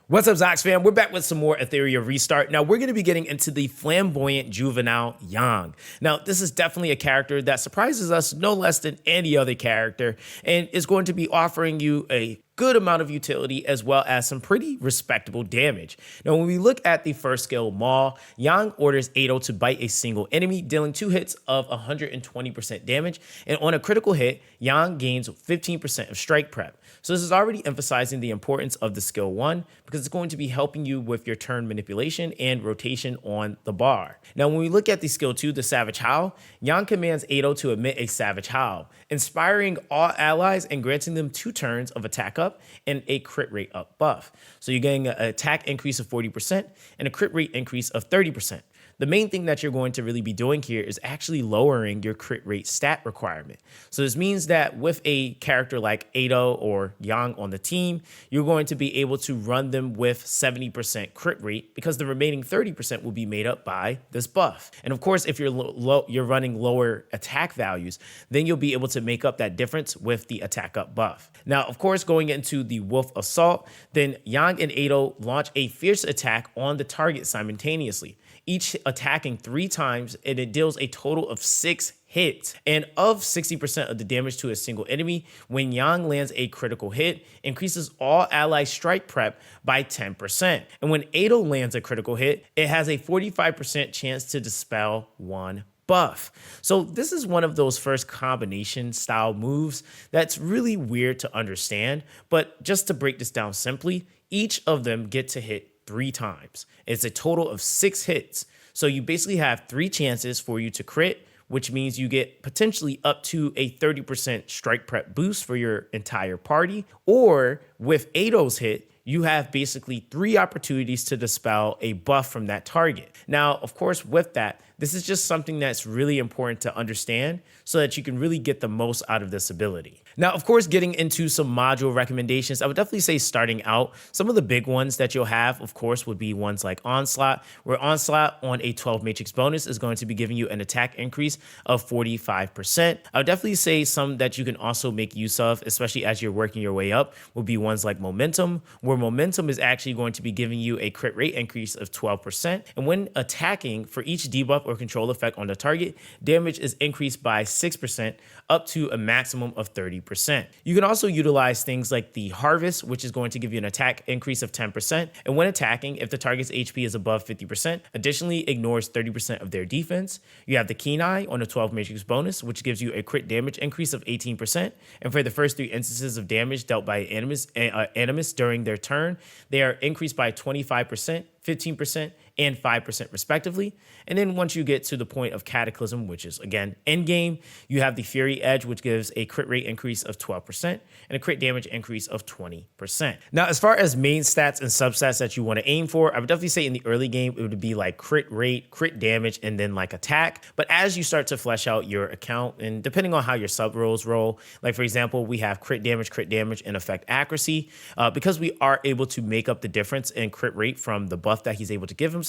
What's up, Zox fam? We're back with some more Etheria Restart. Now, we're going to be getting into the flamboyant juvenile Yang. Now, this is definitely a character that surprises us no less than any other character and is going to be offering you a good amount of utility as well as some pretty respectable damage. Now, when we look at the first skill, Maul, Yang orders Ado to bite a single enemy, dealing 2 hits of 120% damage. And on a critical hit, Yang gains 15% of strike prep. So this is already emphasizing the importance of the skill 1 because it's going to be helping you with your turn manipulation and rotation on the bar. Now, when we look at the skill 2, the Savage Howl, Yang commands Ado to emit a Savage Howl, inspiring all allies and granting them 2 turns of attack up and a crit rate up buff. So you're getting an attack increase of 40% and a crit rate increase of 30%. The main thing that you're going to really be doing here is actually lowering your crit rate stat requirement. So this means that with a character like Ado or Yang on the team, you're going to be able to run them with 70% crit rate because the remaining 30% will be made up by this buff. And of course, if you're running lower attack values, then you'll be able to make up that difference with the attack up buff. Now, of course, going into the Wolf Assault, then Yang and Ado launch a fierce attack on the target simultaneously, each attacking 3 times, and it deals a total of 6 hits. And of 60% of the damage to a single enemy, when Yang lands a critical hit, increases all ally strike prep by 10%. And when Ado lands a critical hit, it has a 45% chance to dispel 1 buff. So this is one of those first combination style moves that's really weird to understand. But just to break this down simply, each of them get to hit 3 times. It's a total of 6 hits. So you basically have 3 chances for you to crit, which means you get potentially up to a 30% strike prep boost for your entire party. Or with Ado's hit, you have basically 3 opportunities to dispel a buff from that target. Now, of course, with that, this is just something that's really important to understand so that you can really get the most out of this ability. Now, of course, getting into some module recommendations, I would definitely say starting out, some of the big ones that you'll have, of course, would be ones like Onslaught, where Onslaught on a 12 matrix bonus is going to be giving you an attack increase of 45%. I would definitely say some that you can also make use of, especially as you're working your way up, would be ones like Momentum, where Momentum is actually going to be giving you a crit rate increase of 12%. And when attacking, for each debuff or control effect on the target, damage is increased by 6% up to a maximum of 30%. You can also utilize things like the Harvest, which is going to give you an attack increase of 10%. And when attacking, if the target's HP is above 50%, additionally ignores 30% of their defense. You have the Keen Eye on a 12 matrix bonus, which gives you a crit damage increase of 18%. And for the first 3 instances of damage dealt by Animus during their turn, they are increased by 25%, 15%, and 5% respectively. And then once you get to the point of Cataclysm, which is again endgame, you have the Fury Edge, which gives a crit rate increase of 12% and a crit damage increase of 20%. Now, as far as main stats and substats that you want to aim for, I would definitely say in the early game, it would be like crit rate, crit damage, and then like attack. But as you start to flesh out your account, and depending on how your sub roles roll, like for example, we have crit damage, and effect accuracy, because we are able to make up the difference in crit rate from the buff that he's able to give himself,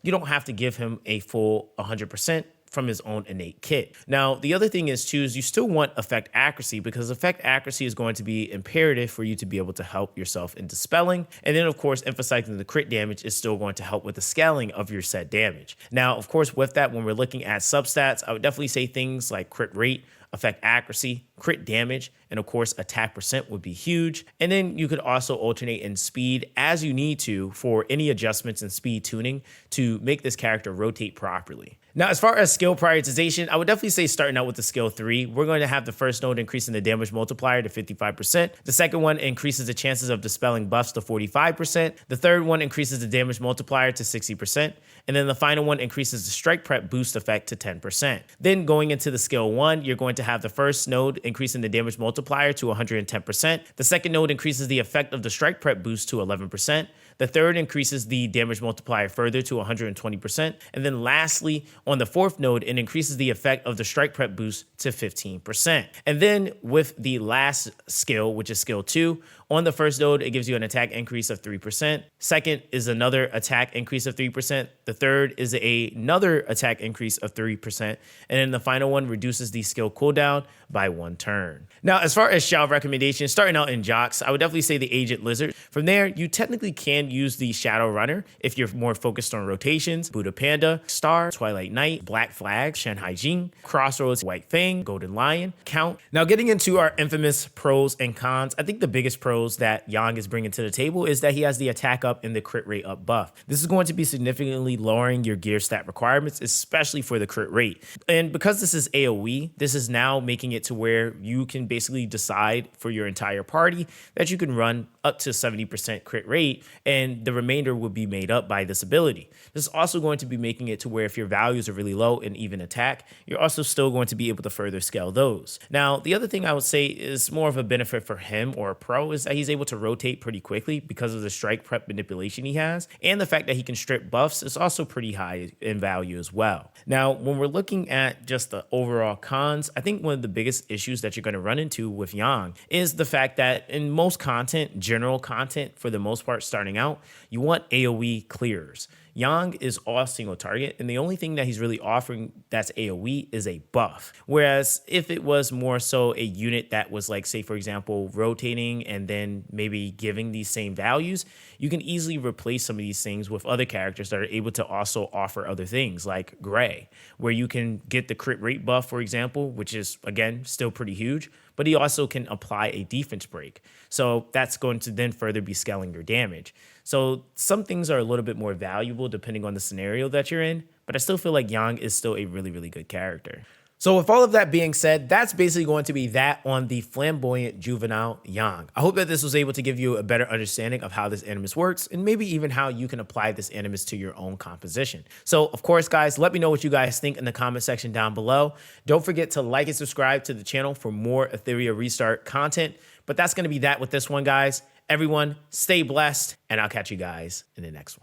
you don't have to give him a full 100% from his own innate kit. Now, the other thing is too, is you still want effect accuracy because effect accuracy is going to be imperative for you to be able to help yourself in dispelling. And then of course, emphasizing the crit damage is still going to help with the scaling of your set damage. Now, of course, with that, when we're looking at substats, I would definitely say things like crit rate, effect accuracy, crit damage, and of course attack percent would be huge. And then you could also alternate in speed as you need to for any adjustments in speed tuning to make this character rotate properly. Now, as far as skill prioritization, I would definitely say starting out with the skill 3, we're going to have the first node increasing the damage multiplier to 55%. The second one increases the chances of dispelling buffs to 45%. The third one increases the damage multiplier to 60%. And then the final one increases the strike prep boost effect to 10%. Then going into the skill 1, you're going to have the first node increasing the damage multiplier to 110%. The second node increases the effect of the strike prep boost to 11%. The third increases the damage multiplier further to 120%. And then lastly, On the 4th node, it increases the effect of the strike prep boost to 15%. And then with the last skill, which is skill 2, on the 1st node, it gives you an attack increase of 3%. Second is another attack increase of 3%. The third is another attack increase of 3%. And then the final one reduces the skill cooldown by 1 turn. Now, as far as Shadow recommendations, starting out in Jox, I would definitely say the Aged Lizard. From there, you technically can use the Shadow Runner if you're more focused on rotations. Buddha Panda, Star, Twilight Knight, Black Flag, Shanhai Jing, Crossroads, White Fang, Golden Lion, Count. Now, getting into our infamous pros and cons, I think the biggest pros that Yang is bringing to the table is that he has the attack up and the crit rate up buff. This is going to be significantly lowering your gear stat requirements, especially for the crit rate. And because this is AoE, this is now making it to where you can basically decide for your entire party that you can run up to 70% crit rate, and the remainder will be made up by this ability. This is also going to be making it to where if your values are really low and even attack, you're also still going to be able to further scale those. Now, the other thing I would say is more of a benefit for him or a pro is that he's able to rotate pretty quickly because of the strike prep manipulation he has, and the fact that he can strip buffs is also pretty high in value as well. Now, when we're looking at just the overall cons, I think one of the biggest issues that you're going to run into with Yang is the fact that in most content, general content for the most part starting out, you want AoE clears. Yang is all single target, and the only thing that he's really offering that's AoE is a buff. Whereas if it was more so a unit that was like, say, for example, rotating and then maybe giving these same values, you can easily replace some of these things with other characters that are able to also offer other things like Gray, where you can get the crit rate buff, for example, which is, again, still pretty huge, but he also can apply a defense break. So that's going to then further be scaling your damage. So some things are a little bit more valuable depending on the scenario that you're in, but I still feel like Yang is still a really, really good character. So with all of that being said, that's basically going to be that on the flamboyant juvenile Yang. I hope that this was able to give you a better understanding of how this Animus works and maybe even how you can apply this Animus to your own composition. So of course, guys, let me know what you guys think in the comment section down below. Don't forget to like and subscribe to the channel for more Etheria Restart content. But that's going to be that with this one, guys. Everyone, stay blessed, and I'll catch you guys in the next one.